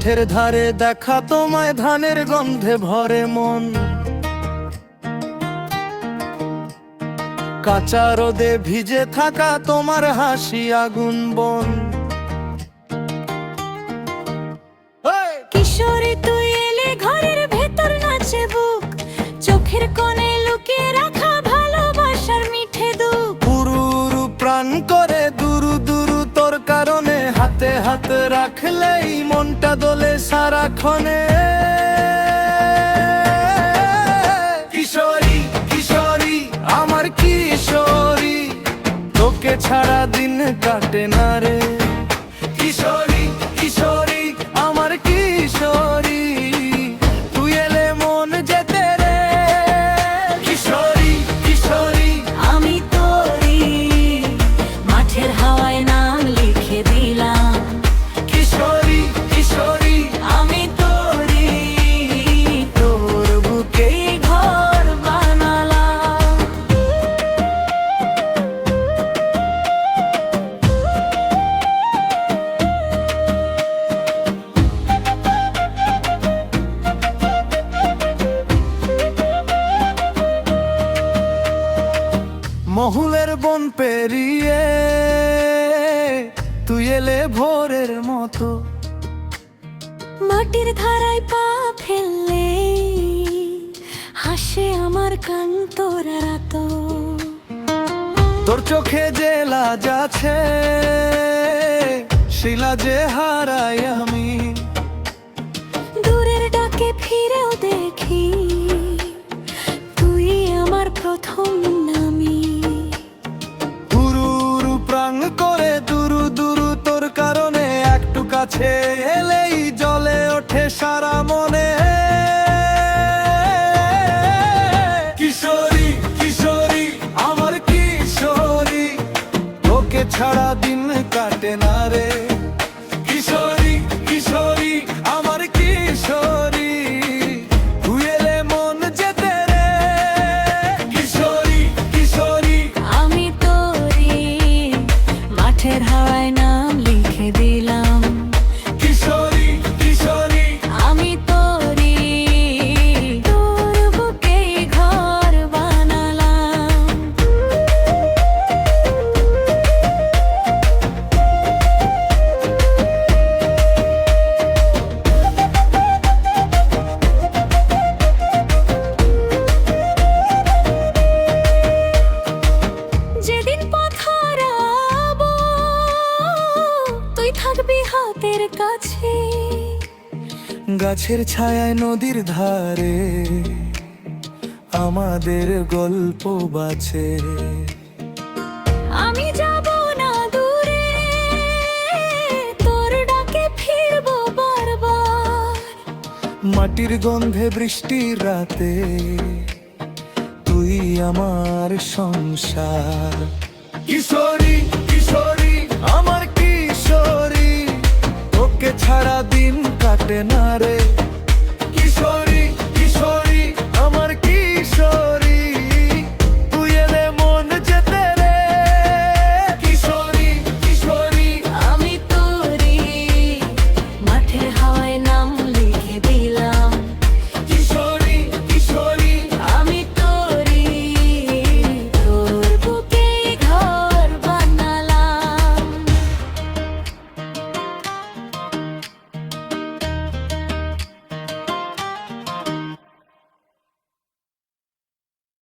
মাঠের ধারে দেখা তোমায়, ধানের গন্ধে ভরে মন। কাঁচা রোদে ভিজে থাকা তোমার হাসি আগুন বন। কিশোরী তুই এলে ঘরের ভেতর নাচে বুক, চোখের কোণে লুকিয়ে রাখা ভালোবাসার মিঠে দুঃখ। পুরুরু প্রাণ করে দুরু দুরু তোর কারণে, হাতে হাত রাখলেই মনটা দোলে সারাক্ষণে। কিশোরী কিশোরী আমার কিশোরী, তোকে ছাড়া দিন কাটে না রে। কিশোরী কিশোরী আমার কিশোরী, তুই এলে মন যেতে রে। কিশোরী কিশোরী আমি তোরি, মাঠের হাওয়ায় নাম লিখে দিলাম। কিশোরী কিশোরী আমি তোরি, তোর বুকেই ঘর বানালাম। মহুলের বন পেরিয়ে তুই এলে ভোরের মতো। মাটির ধারায় পা ফেললে হাসে আমার কান তোরা রাত। তোর চোখে যে লাজ আছে, শিলা যে হারাই আমি। দূরের ডাকে ফিরেও দেখি, তুই আমার প্রথম নামি। উরু প্রাণ করে দুরু দুরু তোর কারণে, একটু কাছে এলেই জ্বলে ওঠে সারা মনে। কিশোরী কিশোরী আমার কিশোরী, তোকে ছাড়া দিন কাটে না রে। কিশোরী কিশোরী আমার কিশোরী, তুই এলে মন যেতে রে। কিশোরী কিশোরী আমি তোরি, মাঠের হাওয়ায় নাম লিখে দিলাম। কিশোরী কিশোরী আমি তোরি, তোর বুকেই ঘর বানালাম। যেদিন পথ হারাবো, তুই থাকবি হাতের কাছে। গাছের ছায়ায় নদীর ধারে আমাদের গল্প বাঁচে। আমি যাব না দূরে, তোর ডাকে ফিরবো বারবার। মাটির গন্ধে বৃষ্টির রাতে তুই আমার সংসার। কিশোরী কিশোরী আমার কিশোরী,